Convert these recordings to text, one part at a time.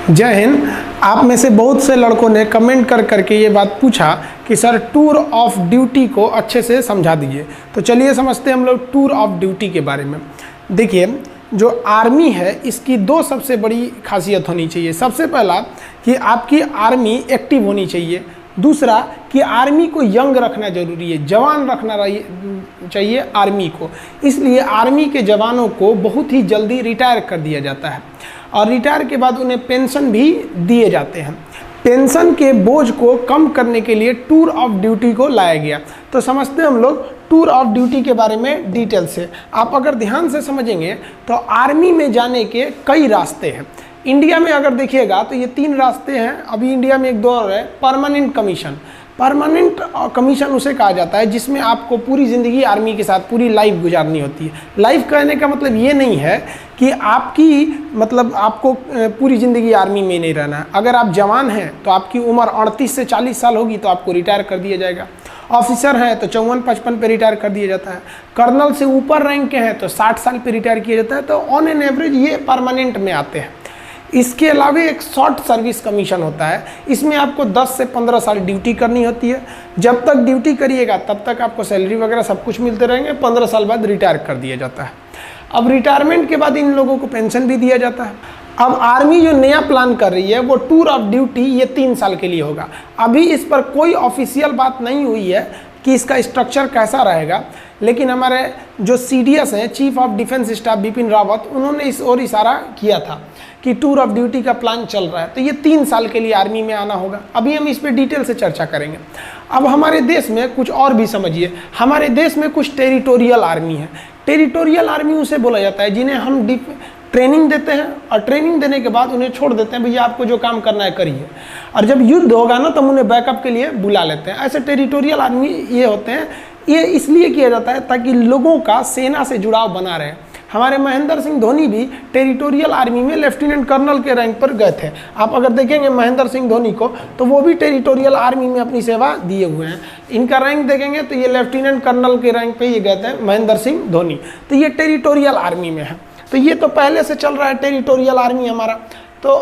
जय हिंद। आप में से बहुत से लड़कों ने कमेंट कर करके ये बात पूछा कि सर टूर ऑफ ड्यूटी को अच्छे से समझा दीजिए। तो चलिए समझते हैं हम लोग टूर ऑफ ड्यूटी के बारे में। देखिए, जो आर्मी है इसकी दो सबसे बड़ी खासियत होनी चाहिए। सबसे पहला कि आपकी आर्मी एक्टिव होनी चाहिए, दूसरा कि आर्मी को यंग रखना जरूरी है, जवान रखना चाहिए आर्मी को। इसलिए आर्मी के जवानों को बहुत ही जल्दी रिटायर कर दिया जाता है और रिटायर के बाद उन्हें पेंशन भी दिए जाते हैं। पेंशन के बोझ को कम करने के लिए टूर ऑफ ड्यूटी को लाया गया। तो समझते हैं हम लोग टूर ऑफ ड्यूटी के बारे में डिटेल से। आप अगर ध्यान से समझेंगे तो आर्मी में जाने के कई रास्ते हैं। इंडिया में अगर देखिएगा तो ये 3 रास्ते हैं। अभी इंडिया में एक दौर है परमानेंट कमीशन। परमानेंट कमीशन उसे कहा जाता है जिसमें आपको पूरी ज़िंदगी आर्मी के साथ पूरी लाइफ गुजारनी होती है। लाइफ कहने का मतलब ये नहीं है कि आपको पूरी ज़िंदगी आर्मी में नहीं रहना है। अगर आप जवान हैं तो आपकी उम्र 38 से 40 साल होगी तो आपको रिटायर कर दिया जाएगा। ऑफिसर हैं तो 54-55 पे रिटायर कर दिया जाता है। कर्नल से ऊपर रैंक के हैं तो 60 साल पे रिटायर किया जाता है। तो ऑन एन एवरेज ये परमानेंट में आते हैं। इसके अलावा एक शॉर्ट सर्विस कमीशन होता है। इसमें आपको 10 से 15 साल ड्यूटी करनी होती है। जब तक ड्यूटी करिएगा तब तक आपको सैलरी वगैरह सब कुछ मिलते रहेंगे। 15 साल बाद रिटायर कर दिया जाता है। अब रिटायरमेंट के बाद इन लोगों को पेंशन भी दिया जाता है। अब आर्मी जो नया प्लान कर रही है वो टूर ऑफ ड्यूटी ये 3 साल के लिए होगा। अभी इस पर कोई ऑफिशियल बात नहीं हुई है कि इसका स्ट्रक्चर कैसा रहेगा, लेकिन हमारे जो CDS हैं, chief of defence staff Bipin Rawat, उन्होंने इस ओर इशारा किया था कि टूर ऑफ ड्यूटी का प्लान चल रहा है। तो ये 3 साल के लिए आर्मी में आना होगा। अभी हम इस पर डिटेल से चर्चा करेंगे। अब हमारे देश में कुछ और भी समझिए। हमारे देश में कुछ टेरिटोरियल आर्मी है। टेरिटोरियल आर्मी उसे बोला जाता है जिन्हें हम ट्रेनिंग देते हैं और ट्रेनिंग देने के बाद उन्हें छोड़ देते हैं, भैया आपको जो काम करना है करिए। और जब युद्ध होगा ना तो हम उन्हें बैकअप के लिए बुला लेते हैं। ऐसे टेरिटोरियल आर्मी ये होते हैं। ये इसलिए किया जाता है ताकि लोगों का सेना से जुड़ाव बना रहे। हमारे महेंद्र सिंह धोनी भी टेरिटोरियल आर्मी में लेफ्टिनेंट कर्नल के रैंक पर गए थे। आप अगर देखेंगे महेंद्र सिंह धोनी को तो वो भी टेरिटोरियल आर्मी में अपनी सेवा दिए हुए हैं। इनका रैंक देखेंगे तो ये लेफ्टिनेंट कर्नल के रैंक पे ये गए थे महेंद्र सिंह धोनी। तो ये टेरिटोरियल आर्मी में है। तो ये तो पहले से चल रहा है टेरिटोरियल आर्मी हमारा। तो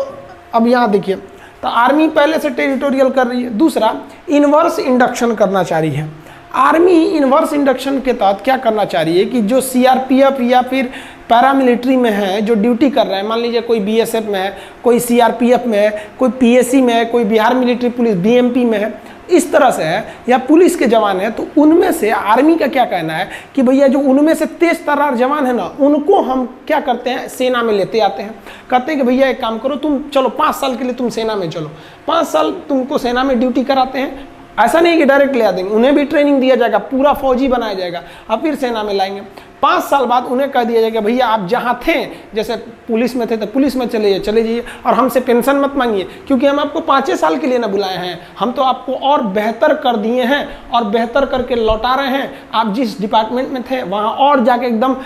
अब यहाँ देखिए, तो आर्मी पहले से टेरिटोरियल कर रही है। दूसरा, इनवर्स इंडक्शन करना चाह रही है आर्मी। इनवर्स इंडक्शन के तहत क्या करना चाह रही है कि जो CRPF या फिर पैरामिलिट्री में है, जो ड्यूटी कर रहे हैं, मान लीजिए कोई BSF में है, कोई CRPF में है, कोई PSC में है, कोई बिहार मिलिट्री पुलिस BMP में है, इस तरह से है, या पुलिस के जवान हैं, तो उनमें से आर्मी का क्या कहना है कि भैया जो उनमें से तेज तर्रार जवान है ना, उनको हम क्या करते हैं, सेना में लेते आते हैं। कहते हैं कि भैया एक काम करो, तुम चलो 5 साल के लिए तुम सेना में चलो। 5 साल तुमको सेना में ड्यूटी कराते हैं। ऐसा नहीं कि डायरेक्ट ले आ देंगे, उन्हें भी ट्रेनिंग दिया जाएगा, पूरा फौजी बनाया जाएगा और फिर सेना में लाएंगे। 5 साल बाद उन्हें कह दिया जाएगा भैया आप जहाँ थे, जैसे पुलिस में थे तो पुलिस में चले जाइए और हमसे पेंशन मत मांगिए, क्योंकि हम आपको 5 साल के लिए ना बुलाए हैं, हम तो आपको और बेहतर कर दिए हैं और बेहतर करके लौटा रहे हैं। आप जिस डिपार्टमेंट में थे वहाँ और जाके एकदम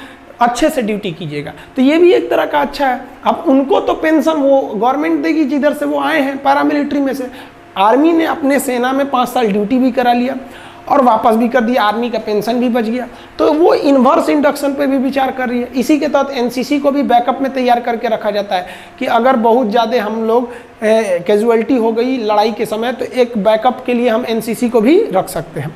अच्छे से ड्यूटी कीजिएगा। तो ये भी एक तरह का अच्छा है। अब उनको तो पेंशन वो गवर्नमेंट देगी जिधर से वो आए हैं, पैरामिलिट्री में से। आर्मी ने अपने सेना में 5 साल ड्यूटी भी करा लिया और वापस भी कर दिया, आर्मी का पेंशन भी बच गया। तो वो इन्वर्स इंडक्शन पे भी विचार कर रही है। इसी के तहत NCC को भी बैकअप में तैयार करके रखा जाता है कि अगर बहुत ज़्यादा हम लोग कैजुअलिटी हो गई लड़ाई के समय, तो एक बैकअप के लिए हम NCC को भी रख सकते हैं।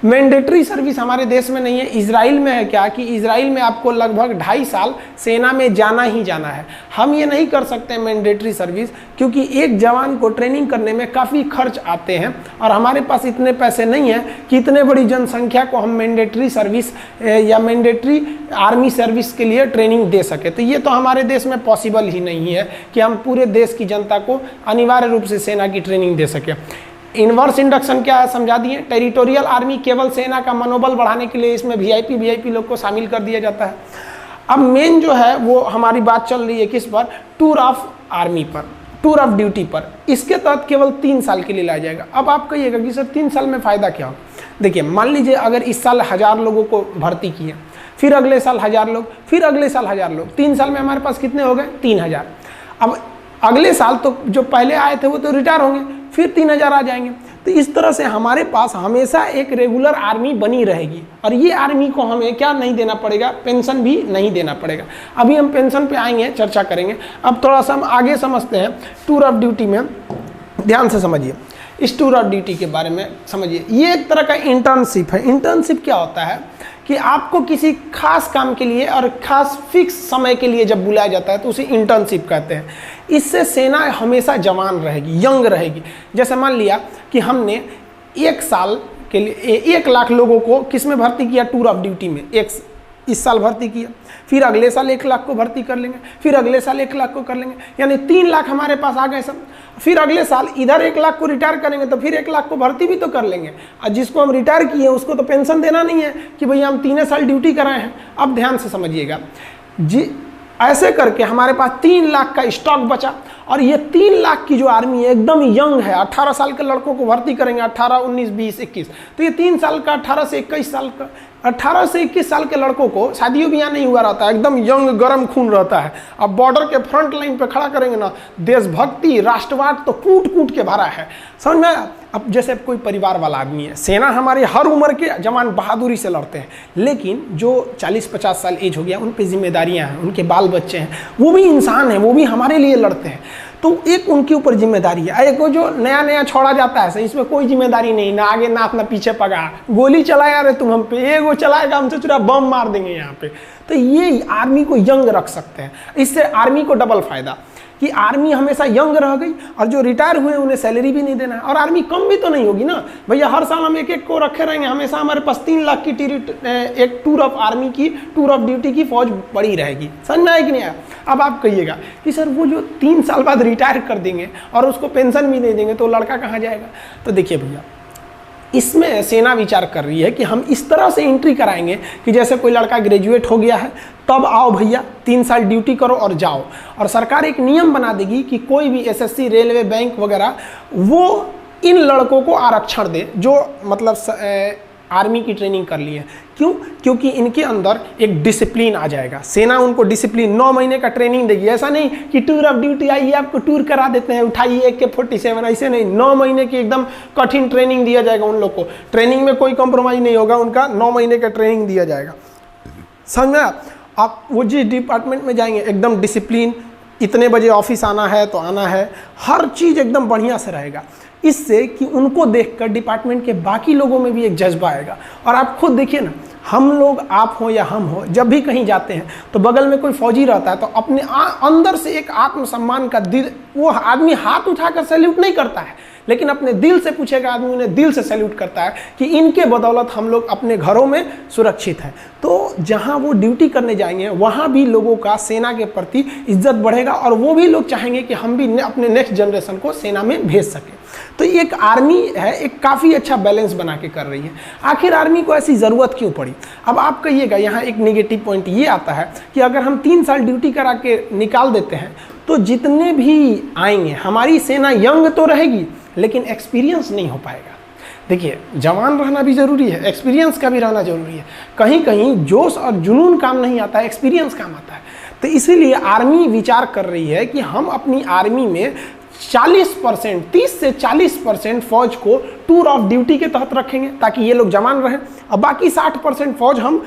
मैंडेटरी सर्विस हमारे देश में नहीं है। इजराइल में है क्या कि इजराइल में आपको लगभग 2.5 साल सेना में जाना ही जाना है। हम ये नहीं कर सकते मैंडेटरी सर्विस, क्योंकि एक जवान को ट्रेनिंग करने में काफ़ी खर्च आते हैं और हमारे पास इतने पैसे नहीं हैं कि इतने बड़ी जनसंख्या को हम मैंडेटरी सर्विस या मैंडेटरी आर्मी सर्विस के लिए ट्रेनिंग दे सके। तो ये तो हमारे देश में पॉसिबल ही नहीं है कि हम पूरे देश की जनता को अनिवार्य रूप से सेना की ट्रेनिंग दे सके। इन्वर्स इंडक्शन क्या है समझा दिए। टेरिटोरियल आर्मी केवल सेना का मनोबल बढ़ाने के लिए इसमें VIP लोग को शामिल कर दिया जाता है। अब मेन जो है वो हमारी बात चल रही है किस पर, टूर ऑफ आर्मी पर, टूर ऑफ ड्यूटी पर। इसके तहत केवल 3 साल के लिए लाया जाएगा। अब आप कहिएगा कि सर 3 साल में फ़ायदा क्या हो। देखिए, मान लीजिए अगर इस साल 1000 लोगों को भर्ती किए, फिर अगले साल 1000 लोग, फिर अगले साल 1000 लोग, 3 साल में हमारे पास कितने हो गए, 3000। अब अगले साल तो जो पहले आए थे वो तो रिटायर होंगे, फिर 3000 आ जाएंगे। तो इस तरह से हमारे पास हमेशा एक रेगुलर आर्मी बनी रहेगी और ये आर्मी को हमें क्या नहीं देना पड़ेगा, पेंशन भी नहीं देना पड़ेगा। अभी हम पेंशन पे आएंगे, चर्चा करेंगे। अब थोड़ा सा हम आगे समझते हैं टूर ऑफ ड्यूटी में, ध्यान से समझिए। इस टूर ऑफ ड्यूटी के बारे में समझिए। ये एक तरह का इंटर्नशिप है। इंटर्नशिप क्या होता है कि आपको किसी खास काम के लिए और खास फिक्स समय के लिए जब बुलाया जाता है तो उसे इंटर्नशिप कहते हैं। इससे सेना हमेशा जवान रहेगी, यंग रहेगी। जैसे मान लिया कि हमने 1 साल के लिए 1 लाख लोगों को किस में भर्ती किया, टूर ऑफ ड्यूटी में। इस साल भर्ती किया, फिर अगले साल 1 लाख को भर्ती कर लेंगे, फिर अगले साल 1 लाख को कर लेंगे, यानी 3 लाख हमारे पास आ गए सब। फिर अगले साल इधर 1 लाख को रिटायर करेंगे तो फिर 1 लाख को भर्ती भी तो कर लेंगे। और जिसको हम रिटायर किए उसको तो पेंशन देना नहीं है कि भैया हम 3 साल ड्यूटी कराए हैं। अब ध्यान से समझिएगा जी, ऐसे करके हमारे पास 3 लाख का स्टॉक बचा। और ये 3 लाख की जो आर्मी है एकदम यंग है। 18 साल के लड़कों को भर्ती करेंगे, 18, 19, 20, 21। तो ये 3 साल का, 18 से 21 साल का, 18 से 21 साल के लड़कों को शादियों ब्याह नहीं हुआ रहता है, एकदम यंग गर्म खून रहता है। अब बॉर्डर के फ्रंट लाइन पे खड़ा करेंगे ना, देशभक्ति राष्ट्रवाद तो कूट कूट के भरा है, समझ में। अब जैसे कोई परिवार वाला आदमी है, सेना हमारी हर उम्र के जवान बहादुरी से लड़ते हैं, लेकिन जो 40-50 साल एज हो गया उन पे जिम्मेदारियां हैं, उनके बाल बच्चे हैं, वो भी इंसान हैं, वो भी हमारे लिए लड़ते हैं। तो एक उनके ऊपर जिम्मेदारी है। एक वो जो नया नया छोड़ा जाता है, इसमें कोई जिम्मेदारी नहीं, ना आगे नाथ ना पीछे पगा, गोली चलाया रे तुम हम पे, वो चलाएगा हमसे चुरा बम मार देंगे यहाँ पे। तो ये आर्मी को यंग रख सकते हैं। इससे आर्मी को डबल फायदा कि आर्मी हमेशा यंग रह गई और जो रिटायर हुए उन्हें सैलरी भी नहीं देना है, और आर्मी कम भी तो नहीं होगी ना भैया। हर साल हम 1-1 को रखे रहेंगे, हमेशा हमारे पास 3 लाख की एक टूर ऑफ आर्मी की, टूर ऑफ ड्यूटी की फौज बड़ी रहेगी। समझ में आया कि नहीं आया? अब आप कहिएगा कि सर वो जो 3 साल बाद रिटायर कर देंगे और उसको पेंशन भी नहीं देंगे तो लड़का कहाँ जाएगा? तो देखिए भैया, इसमें सेना विचार कर रही है कि हम इस तरह से एंट्री कराएंगे कि जैसे कोई लड़का ग्रेजुएट हो गया है, तब आओ भैया 3 साल ड्यूटी करो और जाओ। और सरकार एक नियम बना देगी कि कोई भी एसएससी, रेलवे, बैंक वगैरह वो इन लड़कों को आरक्षण दे जो मतलब आर्मी की ट्रेनिंग कर ली है। क्यों? क्योंकि इनके अंदर एक डिसिप्लिन आ जाएगा। सेना उनको डिसिप्लिन 9 महीने का ट्रेनिंग देगी। ऐसा नहीं कि टूर ऑफ ड्यूटी आइए आपको टूर करा देते हैं, उठाइए AK-47, ऐसे नहीं। 9 महीने की एकदम कठिन ट्रेनिंग दिया जाएगा उन लोग को। ट्रेनिंग में कोई कॉम्प्रोमाइज़ नहीं होगा, उनका 9 महीने का ट्रेनिंग दिया जाएगा। समझ में? आप वो जिस डिपार्टमेंट में जाएंगे एकदम डिसिप्लिन, इतने बजे ऑफिस आना है तो आना है, हर चीज़ एकदम बढ़िया से रहेगा। इससे कि उनको देखकर डिपार्टमेंट के बाकी लोगों में भी एक जज्बा आएगा। और आप खुद देखिए ना, हम लोग, आप हो या हम हो, जब भी कहीं जाते हैं तो बगल में कोई फौजी रहता है तो अपने अंदर से एक आत्मसम्मान का दिल, वो आदमी हाथ उठाकर सैल्यूट नहीं करता है, लेकिन अपने दिल से पूछेगा आदमी, उन्हें दिल से सैल्यूट करता है कि इनके बदौलत हम लोग अपने घरों में सुरक्षित हैं। तो जहां वो ड्यूटी करने जाएंगे वहां भी लोगों का सेना के प्रति इज्जत बढ़ेगा और वो भी लोग चाहेंगे कि हम भी अपने नेक्स्ट जनरेशन को सेना में भेज सकें। तो एक आर्मी है, एक काफ़ी अच्छा बैलेंस बना के कर रही है। आखिर आर्मी को ऐसी ज़रूरत क्यों पड़ी? अब आप कहिएगा, यहाँ एक नेगेटिव पॉइंट ये आता है कि अगर हम 3 साल ड्यूटी करा के निकाल देते हैं तो जितने भी आएंगे, हमारी सेना यंग तो रहेगी लेकिन एक्सपीरियंस नहीं हो पाएगा। देखिए, जवान रहना भी ज़रूरी है, एक्सपीरियंस का भी रहना ज़रूरी है। कहीं कहीं जोश और जुनून काम नहीं आता है, एक्सपीरियंस काम आता है। तो इसीलिए आर्मी विचार कर रही है कि हम अपनी आर्मी में 40%, 30 से 40% फौज को टूर ऑफ ड्यूटी के तहत रखेंगे ताकि ये लोग जवान रहें, और बाकी 60% फौज हम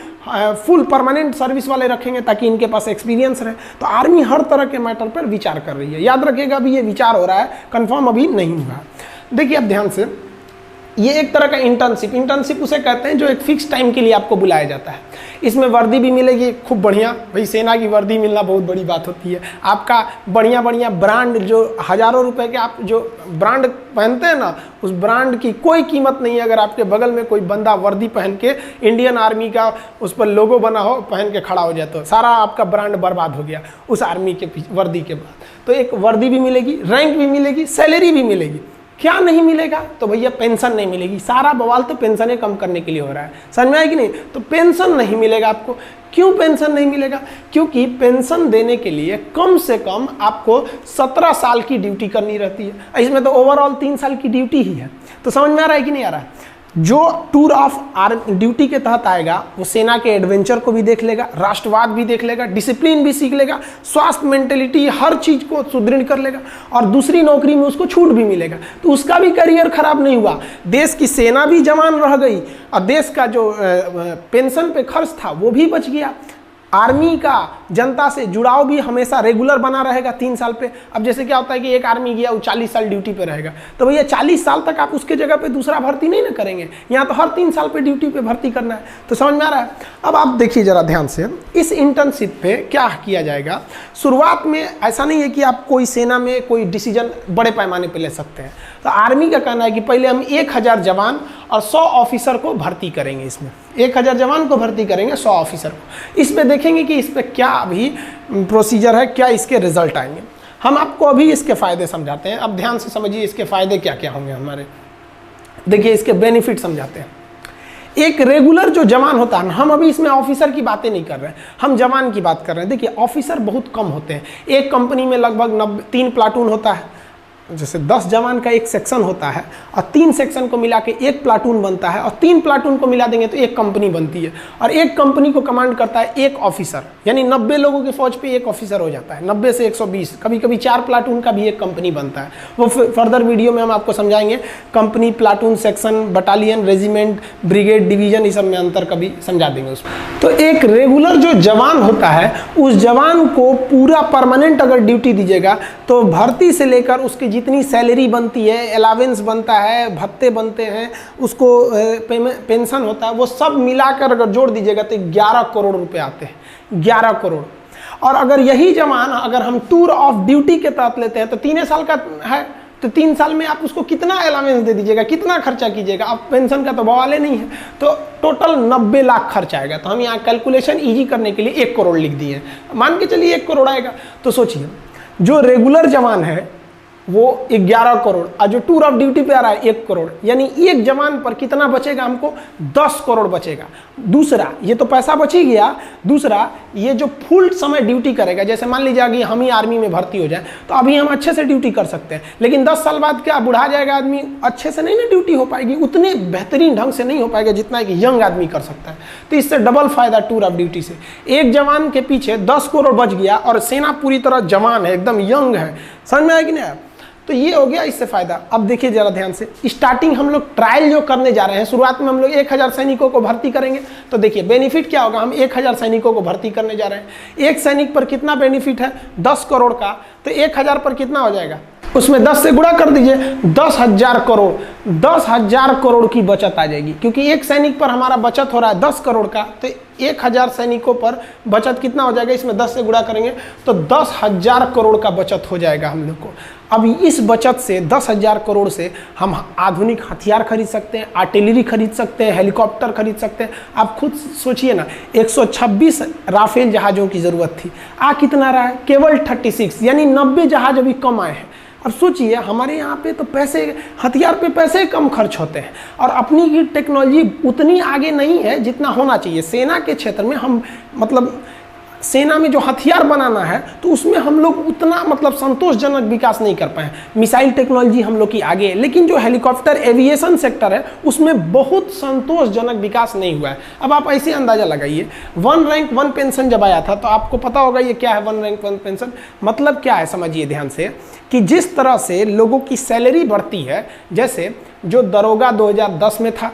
फुल परमानेंट सर्विस वाले रखेंगे ताकि इनके पास एक्सपीरियंस रहे। तो आर्मी हर तरह के मैटर पर विचार कर रही है। याद रखिएगा, अभी ये विचार हो रहा है, कंफर्म अभी नहीं हुआ। देखिए अब ध्यान से, ये एक तरह का इंटर्नशिप उसे कहते हैं जो एक फिक्स टाइम के लिए आपको बुलाया जाता है। इसमें वर्दी भी मिलेगी खूब बढ़िया, भाई सेना की वर्दी मिलना बहुत बड़ी बात होती है। आपका बढ़िया बढ़िया ब्रांड, जो हज़ारों रुपए के आप जो ब्रांड पहनते हैं ना, उस ब्रांड की कोई कीमत नहीं है अगर आपके बगल में कोई बंदा वर्दी पहन के इंडियन आर्मी का उस पर लोगो बना हो, पहन के खड़ा हो जाए तो सारा आपका ब्रांड बर्बाद हो गया उस आर्मी के वर्दी के बाद। तो एक वर्दी भी मिलेगी, रैंक भी मिलेगी, सैलरी भी मिलेगी। क्या नहीं मिलेगा? तो भैया पेंशन नहीं मिलेगी। सारा बवाल तो पेंशनें कम करने के लिए हो रहा है, समझ में आया कि नहीं? तो पेंशन नहीं मिलेगा आपको। क्यों पेंशन नहीं मिलेगा? क्योंकि पेंशन देने के लिए कम से कम आपको 17 साल की ड्यूटी करनी रहती है। इसमें तो ओवरऑल 3 साल की ड्यूटी ही है। तो समझ में आ रहा है कि नहीं आ रहा है? जो टूर ऑफ ड्यूटी के तहत आएगा वो सेना के एडवेंचर को भी देख लेगा, राष्ट्रवाद भी देख लेगा, डिसिप्लिन भी सीख लेगा, स्वास्थ्य, मेंटेलिटी, हर चीज को सुदृढ़ कर लेगा और दूसरी नौकरी में उसको छूट भी मिलेगा। तो उसका भी करियर खराब नहीं हुआ, देश की सेना भी जवान रह गई और देश का जो पेंशन पे खर्च था वो भी बच गया। आर्मी का जनता से जुड़ाव भी हमेशा रेगुलर बना रहेगा 3 साल पे। अब जैसे क्या होता है कि एक आर्मी गया वो 40 साल ड्यूटी पे रहेगा, तो भैया 40 साल तक आप उसके जगह पे दूसरा भर्ती नहीं ना करेंगे, यहाँ तो हर 3 साल पे ड्यूटी पे भर्ती करना है। तो समझ में आ रहा है। अब आप देखिए जरा ध्यान से, इस इंटर्नशिप पे क्या किया जाएगा। शुरुआत में ऐसा नहीं है कि आप कोई सेना में कोई डिसीजन बड़े पैमाने पर ले सकते हैं। तो आर्मी का कहना है कि पहले हम 1000 जवान और 100 ऑफिसर को भर्ती करेंगे। इसमें 1000 जवान को भर्ती करेंगे, 100 ऑफिसर को। इसमें देखेंगे कि इस पर क्या अभी प्रोसीजर है, क्या इसके रिजल्ट आएंगे। हम आपको अभी इसके फायदे समझाते हैं। अब ध्यान से समझिए इसके फायदे क्या क्या होंगे हमारे। देखिए इसके बेनिफिट समझाते हैं। एक रेगुलर जो जवान होता है, हम अभी इसमें ऑफिसर की बातें नहीं कर रहे हैं, हम जवान की बात कर रहे हैं। देखिए ऑफिसर बहुत कम होते हैं, एक कंपनी में लगभग 3 प्लाटून होता है। जैसे 10 जवान का एक सेक्शन होता है और 3 सेक्शन को मिला के एक प्लाटून बनता है और 3 प्लाटून को मिला देंगे तो एक कंपनी बनती है। और एक कंपनी को कमांड करता है एक ऑफिसर, यानी 90 लोगों की फौज पे एक ऑफिसर हो जाता है। 90 से 120, कभी कभी 4 प्लाटून का भी एक कंपनी बनता है। वो फर्दर वीडियो में हम आपको समझाएंगे। Company, platoon, section, battalion, regiment, brigade, division, इस सब में अंतर कभी समझा देंगे उसमें। तो एक रेगुलर जो जवान होता है, उस जवान को पूरा परमानेंट अगर ड्यूटी दीजिएगा तो भर्ती से लेकर उसकी जितनी सैलरी बनती है, अलावेंस बनता है, भत्ते बनते हैं, उसको पेंशन होता है, वो सब मिलाकर अगर जोड़ दीजिएगा तो 11 करोड़ रुपए आते हैं। 11 करोड़। और अगर यही जवान अगर हम टूर ऑफ ड्यूटी के तहत लेते हैं तो 3 साल का है, तो 3 साल में आप उसको कितना अलावेंस दे दीजिएगा, कितना खर्चा कीजिएगा। अब पेंशन का तो बवाले नहीं है, तो टोटल 90 लाख खर्च आएगा। तो हम यहाँ कैलकुलेशन ईजी करने के लिए 1 करोड़ लिख दिए, मान के चलिए 1 करोड़ आएगा। तो सोचिए जो रेगुलर जवान है वो 11 करोड़ और जो टूर ऑफ ड्यूटी पे आ रहा है 1 करोड़, यानी एक जवान पर कितना बचेगा हमको, 10 करोड़ बचेगा। दूसरा, ये तो पैसा बच ही गया, दूसरा ये जो फुल समय ड्यूटी करेगा, जैसे मान लीजिए कि हम ही आर्मी में भर्ती हो जाए तो अभी हम अच्छे से ड्यूटी कर सकते हैं, लेकिन 10 साल बाद क्या बुढ़ा जाएगा आदमी, अच्छे से नहीं ना ड्यूटी हो पाएगी, उतने बेहतरीन ढंग से नहीं हो पाएगा जितना एक यंग आदमी कर सकता है। तो इससे डबल फायदा टूर ऑफ ड्यूटी से। एक जवान के पीछे 10 करोड़ बच गया और सेना पूरी तरह जवान है, एकदम यंग है। समझ में आया कि नहीं? तो ये हो गया इससे फायदा। अब देखिए जरा ध्यान से, स्टार्टिंग हम लोग ट्रायल जो करने जा रहे हैं, शुरुआत में हम लोग 1000 सैनिकों को भर्ती करेंगे। तो देखिए बेनिफिट क्या होगा, हम 1000 सैनिकों को भर्ती करने जा रहे हैं। एक सैनिक पर कितना बेनिफिट है, 10 करोड़ का, तो 1000 पर कितना हो जाएगा, उसमें 10 से गुणा कर दीजिए, 10,000 करोड़। 10,000 करोड़ की बचत आ जाएगी, क्योंकि एक सैनिक पर हमारा बचत हो रहा है 10 करोड़ का, तो 1000 सैनिकों पर बचत कितना हो जाएगा, इसमें 10 से गुणा करेंगे तो 10,000 करोड़ का बचत हो जाएगा हम लोग को। अब इस बचत से 10,000 करोड़ से हम आधुनिक हथियार खरीद सकते हैं, आर्टिलरी खरीद सकते हैं, हेलीकॉप्टर खरीद सकते हैं। आप खुद सोचिए ना, 126 राफेल जहाज़ों की ज़रूरत थी, आ कितना रहा है, केवल 36, यानी 90 जहाज अभी कम आए हैं। अब सोचिए हमारे यहाँ पे तो पैसे, हथियार पे पैसे कम खर्च होते हैं और अपनी की टेक्नोलॉजी उतनी आगे नहीं है जितना होना चाहिए। सेना के क्षेत्र में हम मतलब सेना में जो हथियार बनाना है तो उसमें हम लोग उतना मतलब संतोषजनक विकास नहीं कर पाए। मिसाइल टेक्नोलॉजी हम लोग की आगे है, लेकिन जो हेलीकॉप्टर एविएशन सेक्टर है उसमें बहुत संतोषजनक विकास नहीं हुआ है। अब आप ऐसे अंदाजा लगाइए, 1 रैंक 1 पेंशन जब आया था तो आपको पता होगा ये क्या है 1 रैंक 1 पेंशन, मतलब क्या है समझिए ध्यान से, कि जिस तरह से लोगों की सैलरी बढ़ती है, जैसे जो दरोगा 2010 में था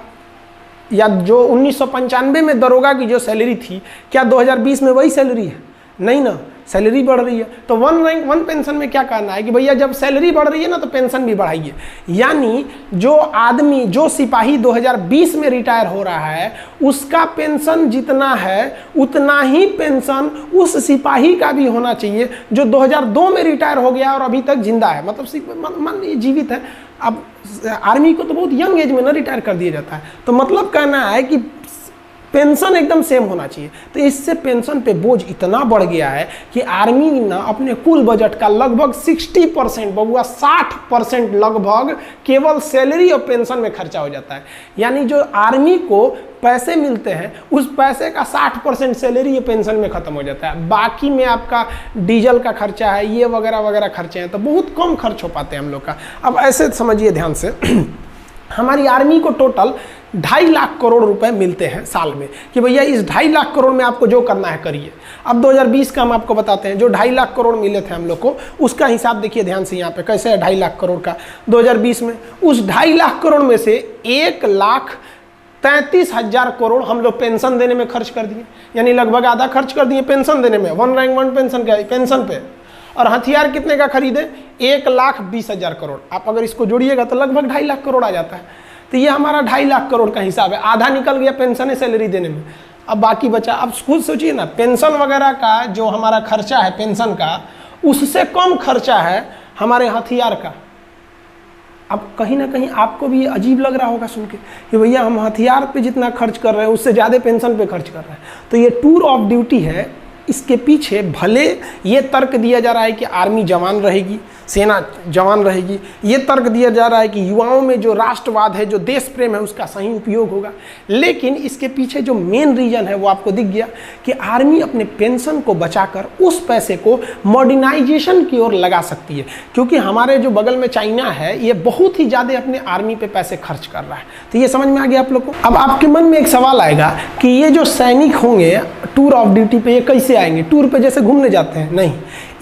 या जो 1995 में दरोगा की जो सैलरी थी, क्या 2020 में वही सैलरी है? नहीं ना, सैलरी बढ़ रही है। तो 1 रैंक 1 पेंशन में क्या कहना है कि भैया जब सैलरी बढ़ रही है ना तो पेंशन भी बढ़ाइए। यानी जो आदमी, जो सिपाही 2020 में रिटायर हो रहा है उसका पेंशन जितना है उतना ही पेंशन उस सिपाही का भी होना चाहिए जो 2002 में रिटायर हो गया और अभी तक जिंदा है, मतलब मान लीजिए जीवित है। अब आर्मी को तो बहुत यंग एज में ना रिटायर कर दिया जाता है, तो मतलब कहना है कि पेंशन एकदम सेम होना चाहिए। तो इससे पेंशन पे बोझ इतना बढ़ गया है कि आर्मी ना अपने कुल बजट का लगभग 60% बबुआ 60% लगभग केवल सैलरी और पेंशन में खर्चा हो जाता है। यानी जो आर्मी को पैसे मिलते हैं उस पैसे का 60% सैलरी या पेंशन में खत्म हो जाता है। बाकी में आपका डीजल का खर्चा है, ये वगैरह वगैरह खर्चे हैं, तो बहुत कम खर्च हो पाते हैं हम लोग का। अब ऐसे समझिए ध्यान से, हमारी आर्मी को टोटल 2.5 लाख करोड़ रुपए मिलते हैं साल में, कि भैया इस 2.5 लाख करोड़ में आपको जो करना है करिए। अब 2020 का हम आपको बताते हैं, जो 2.5 लाख करोड़ मिले थे हम लोग को, उसका हिसाब देखिए ध्यान से यहाँ पे कैसे है 2.5 लाख करोड़ का 2020 में। उस 2.5 लाख करोड़ में से 1,33,000 करोड़ हम लोग पेंशन देने में खर्च कर दिए, यानी लगभग आधा खर्च कर दिए पेंशन देने में, 1 रैंक 1 पेंशन का पेंशन पे। और हथियार कितने का खरीदे? 1,20,000 करोड़। आप अगर इसको जोड़िएगा तो लगभग 2.5 लाख करोड़ आ जाता है। तो ये हमारा 2.5 लाख करोड़ का हिसाब है, आधा निकल गया पेंशन सैलरी देने में, अब बाकी बचा। अब खुद सोचिए ना, पेंशन वगैरह का जो हमारा खर्चा है पेंशन का, उससे कम खर्चा है हमारे हथियार का। अब कहीं ना कहीं आपको भी अजीब लग रहा होगा सुन के कि भैया हम हथियार पे जितना खर्च कर रहे हैं उससे ज़्यादा पेंशन पे खर्च कर रहे हैं। तो ये टूर ऑफ ड्यूटी है, इसके पीछे भले ये तर्क दिया जा रहा है कि आर्मी जवान रहेगी, सेना जवान रहेगी, ये तर्क दिया जा रहा है कि युवाओं में जो राष्ट्रवाद है, जो देश प्रेम है, उसका सही उपयोग होगा, लेकिन इसके पीछे जो मेन रीजन है वो आपको दिख गया कि आर्मी अपने पेंशन को बचाकर उस पैसे को मॉडर्नाइजेशन की ओर लगा सकती है, क्योंकि हमारे जो बगल में चाइना है ये बहुत ही ज़्यादा अपने आर्मी पे पैसे खर्च कर रहा है। तो ये समझ में आ गया आप लोग को। अब आपके मन में एक सवाल आएगा कि ये जो सैनिक होंगे टूर ऑफ ड्यूटी पे, ये कैसे आएंगे? टूर पे जैसे घूमने जाते हैं? नहीं,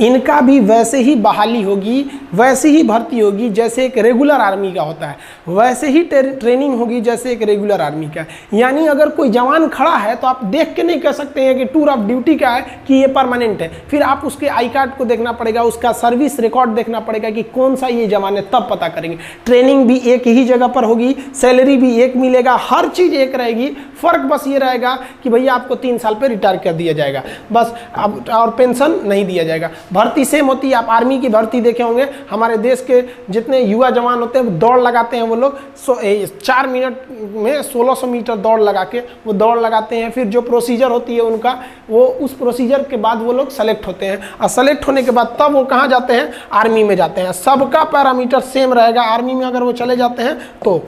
इनका भी वैसे ही बहाली होगी, वैसे ही भर्ती होगी जैसे एक रेगुलर आर्मी का होता है, वैसे ही ट्रेनिंग होगी जैसे एक रेगुलर आर्मी का। यानी अगर कोई जवान खड़ा है तो आप देख के नहीं कह सकते हैं कि टूर ऑफ ड्यूटी का है कि ये परमानेंट है, फिर आप उसके आई कार्ड को देखना पड़ेगा, उसका सर्विस रिकॉर्ड देखना पड़ेगा कि कौन सा ये जवान है, तब पता करेंगे। ट्रेनिंग भी एक ही जगह पर होगी, सैलरी भी एक मिलेगा, हर चीज़ एक रहेगी, फ़र्क बस ये रहेगा कि भैया आपको 3 साल पर रिटायर कर दिया जाएगा बस, अब और पेंशन नहीं दिया जाएगा। भर्ती सेम होती है, आप आर्मी की भर्ती देखे होंगे, हमारे देश के जितने युवा जवान होते हैं वो दौड़ लगाते हैं, वो लोग 4 मिनट में 1600 मीटर दौड़ लगा के वो दौड़ लगाते हैं। फिर जो प्रोसीजर होती है उनका, वो उस प्रोसीजर के बाद वो लोग सेलेक्ट होते हैं, और सेलेक्ट होने के बाद तब वो कहाँ जाते हैं? आर्मी में जाते हैं। सबका पैरामीटर सेम रहेगा आर्मी में अगर वो चले जाते हैं तो।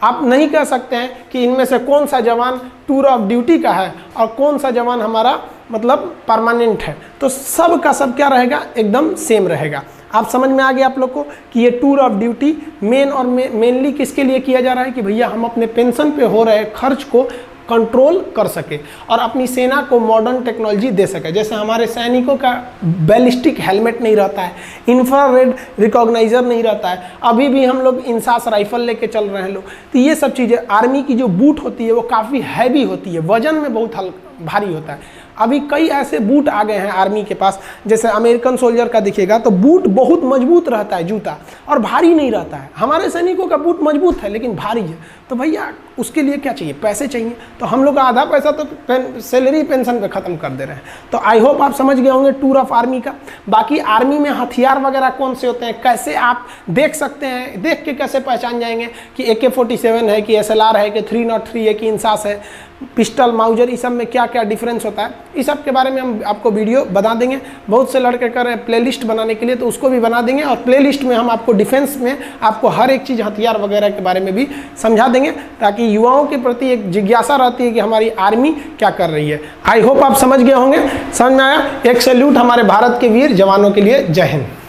आप नहीं कह सकते हैं कि इनमें से कौन सा जवान टूर ऑफ ड्यूटी का है और कौन सा जवान हमारा मतलब परमानेंट है। तो सब का सब क्या रहेगा? एकदम सेम रहेगा। आप समझ में आ गया आप लोग को कि ये टूर ऑफ ड्यूटी मेनली किसके लिए किया जा रहा है कि भैया हम अपने पेंशन पे हो रहे खर्च को कंट्रोल कर सके और अपनी सेना को मॉडर्न टेक्नोलॉजी दे सके। जैसे हमारे सैनिकों का बैलिस्टिक हेलमेट नहीं रहता है, इंफ्रारेड रिकॉग्नाइजर नहीं रहता है, अभी भी हम लोग इंसास राइफल लेके चल रहे हैं लोग। तो ये सब चीज़ें, आर्मी की जो बूट होती है वो काफ़ी हैवी होती है, वजन में बहुत भारी होता है। अभी कई ऐसे बूट आ गए हैं आर्मी के पास, जैसे अमेरिकन सोल्जर का दिखेगा तो बूट बहुत मजबूत रहता है जूता, और भारी नहीं रहता है। हमारे सैनिकों का बूट मजबूत है लेकिन भारी है। तो भैया उसके लिए क्या चाहिए? पैसे चाहिए। तो हम लोग का आधा पैसा तो सैलरी पेंशन पे ख़त्म कर दे रहे हैं। तो आई होप आप समझ गए होंगे टूर ऑफ आर्मी का। बाकी आर्मी में हथियार वगैरह कौन से होते हैं, कैसे आप देख सकते हैं, देख के कैसे पहचान जाएंगे कि AK-47 है कि SLR है कि 303 है कि इंसास है, पिस्टल, माउजर, इस सब में क्या क्या डिफरेंस होता है, इस सब के बारे में हम आपको वीडियो बना देंगे। बहुत से लड़के कर रहे हैं प्लेलिस्ट बनाने के लिए, तो उसको भी बना देंगे, और प्लेलिस्ट में हम आपको डिफेंस में आपको हर एक चीज़ हथियार वगैरह के बारे में भी समझा देंगे, ताकि युवाओं के प्रति एक जिज्ञासा रहती है कि हमारी आर्मी क्या कर रही है। आई होप आप समझ गए होंगे। समझ में आया? एक सैल्यूट हमारे भारत के वीर जवानों के लिए। जय हिंद।